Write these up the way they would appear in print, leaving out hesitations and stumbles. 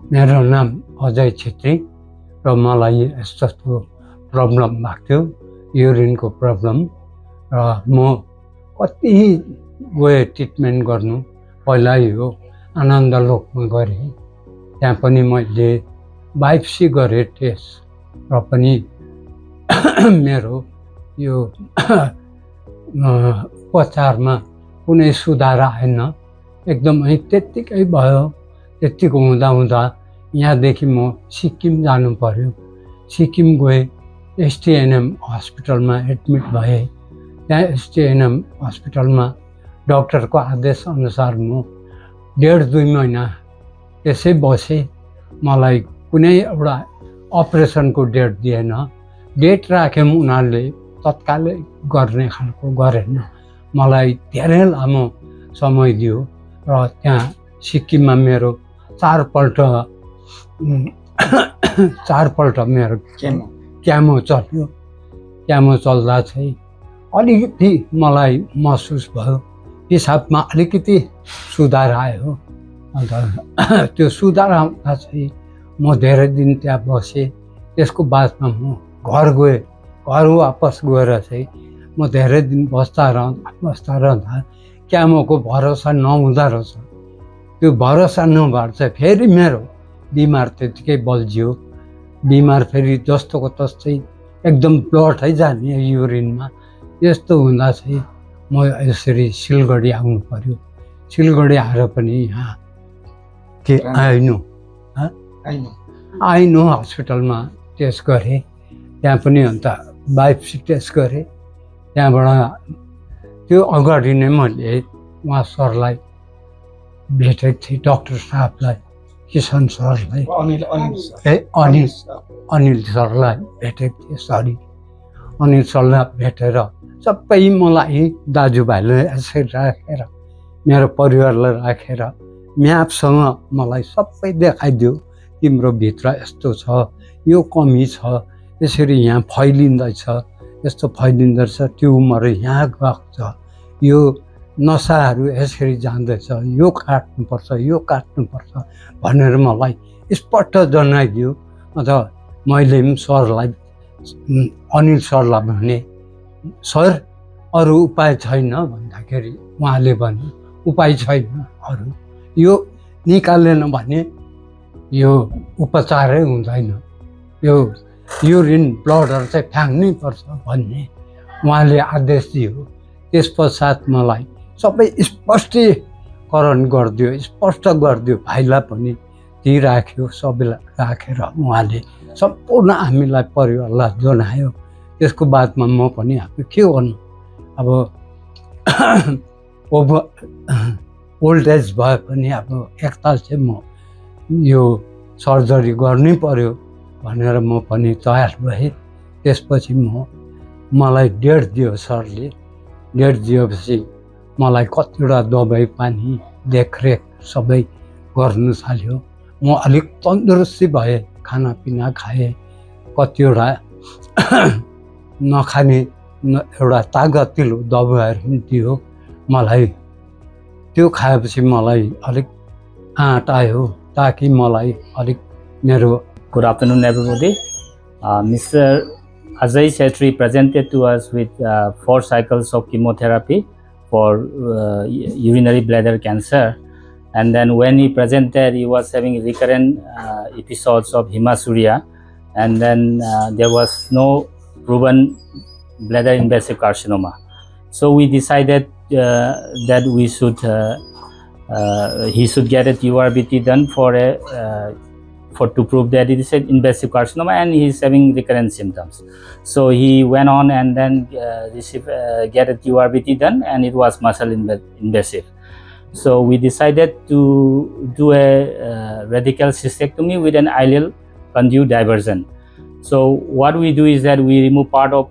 मेरो नाम अजय छेत्री र मलाई यस्तो प्रब्लम भएको थियो, युरिनको प्रब्लम। र म कति गए ट्रिटमेन्ट गर्नु। पहिला यो आनन्दलोकमा गरेँ, त्यहाँ पनि मैले बायोप्सी गरेँ टेस्ट, र पनि मेरो यो उपचारमा कुनै सुधार आएन, एकदमै त्यत्तिकै भयो। त्यत्तिको हुँदा यहाँदेखि म सिक्किम जानु पर्यो। सिक्किम गएँ, एसटिएनएम हस्पिटलमा एडमिट भएँ। त्यहाँ एसटिएनएम हस्पिटलमा डाक्टरको आदेश अनुसार म 1.5-2 महिना त्यसै बसेँ। मलाई कुनै एउटा अपरेसनको डेट दिएन। डेट राख्यौँ, उनीहरूले तत्कालै गर्ने खालको गरेन। मलाई धेरै लामो समय दियो र त्यहाँ सिक्किममा मेरो 4 पल्ट मेरो क्यामो चल्यो। क्यामो चल्दा चाहिँ अलिकति मलाई महसुस भयो, पिसाबमा अलिकति सुधार आयो। अन्त त्यो सुधार आउँदा चाहिँ म धेरै दिन त्यहाँ बसेँ। त्यसको बादमा म घर गएँ। घर वापस गएर चाहिँ म धेरै दिन बस्दा रहँदा क्यामोको भरोसा नहुँदो रहेछ। त्यो भरोसा नभएर चाहिँ फेरि मेरो बिमार त्यतिकै बल्झियो। बिमार फेरि जस्तोको तस्तै एकदम ब्लडै जाने युरिनमा। यस्तो हुँदा चाहिँ म यसरी सिलगढी आउनु पर्यो। सिलगढी आएर पनि यहाँ के आइनु हस्पिटलमा टेस्ट गरेँ। त्यहाँ पनि अन्त बायोप्सी टेस्ट गरेँ। त्यहाँबाट त्यो अगाडि नै मैले उहाँ सरलाई भेटेको थिएँ, डाक्टर साहबलाई, किसन सरलाई, अनिल सरलाई भेटेको थिएँ। सरी, अनिल सरलाई भेटेर सबै मलाई दाजुभाइलाई यसरी राखेर, मेरो परिवारलाई राखेर म्यापसँग मलाई सबै देखाइदियो। तिम्रो भित्र यस्तो छ, यो कमी छ, यसरी यहाँ फैलिँदैछ, यस्तो फैलिँदैछ, ट्युमर यहाँ गएको छ, यो नसाहरू यसरी जाँदैछ, यो काट्नुपर्छ, यो काट्नुपर्छ भनेर मलाई स्पष्ट जनाइदियो। अन्त मैले पनि सरलाई, अनिल सरलाई भने, सर अरू उपाय छैन भन्दाखेरि उहाँले भने उपाय छैन अरू, यो निकालेन भने यो उपचारै हुँदैन, यो युरिन ब्लडहरू चाहिँ फ्याँक्नै पर्छ भन्ने उहाँले आदेश दियो। त्यस पश्चात मलाई सबै स्पष्टीकरण गरिदियो, स्पष्ट गरिदियो। भाइलाई पनि दिइराख्यो, सबैलाई राखेर उहाँले सम्पूर्ण हामीलाई परिवारलाई जनायो। त्यसको बादमा म पनि अब के गर्नु, अब ओल्ड एज भए पनि अब एकताल चाहिँ म यो सर्जरी गर्नै पर्यो भनेर म पनि तयार भएँ। त्यसपछि मलाई डेट दियो सरले। डेट दिएपछि मलाई कतिवटा दबाई पानी देखरेख सबै गर्नु थाल्यो। म अलिक तन्दुरुस्ती भएँ, खानापिना खाएँ, कतिवटा नखाने एउटा तागतिलो दबाईहरू पनि दियो मलाई। त्यो खाएपछि मलाई अलिक आँट आयो, ताकि मलाई अलिक मेरो। Good afternoon, everybody. Mr. Ajay Chetri presented to us with 4 cycles of chemotherapy for urinary bladder cancer. And then when he presented, he was having recurrent episodes of hematuria. And then there was no proven bladder invasive carcinoma. So we decided that we should he should get a TURBT done to prove that it is an invasive carcinoma and he is having recurrent symptoms. So he went on and then get a TURBT done, and it was muscle invasive. So we decided to do a radical cystectomy with an ileal conduit diversion. So what we do is that we remove part of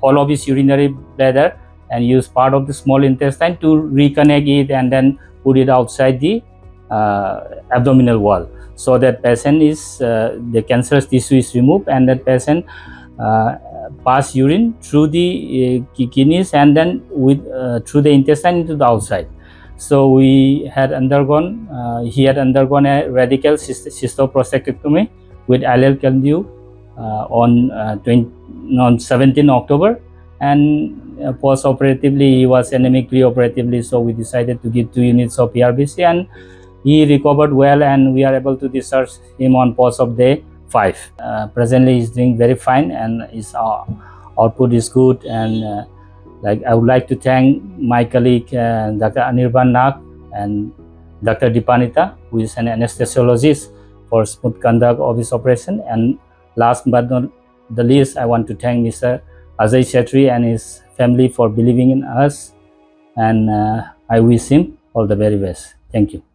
all of his urinary bladder and use part of the small intestine to reconnect it and then put it outside the abdominal wall, so that patient is the cancerous tissue is removed and that patient pass urine through the kidneys and then through the intestine into the outside. So he had undergone a radical cystoprostatectomy with allele on 17 October, and post-operatively he was anemic pre-operatively, so we decided to give 2 units of PRBC, and he recovered well, and we are able to discharge him on post-op day 5. Presently he's doing very fine, and his output is good, and I would like to thank my colleague Dr. Anirban Nag and Dr. Dipanita, who is an anesthesiologist, for smooth conduct of this operation. And last but not the least, I want to thank Mr. Ajay Chetri and his family for believing in us, and I wish him all the very best. Thank you.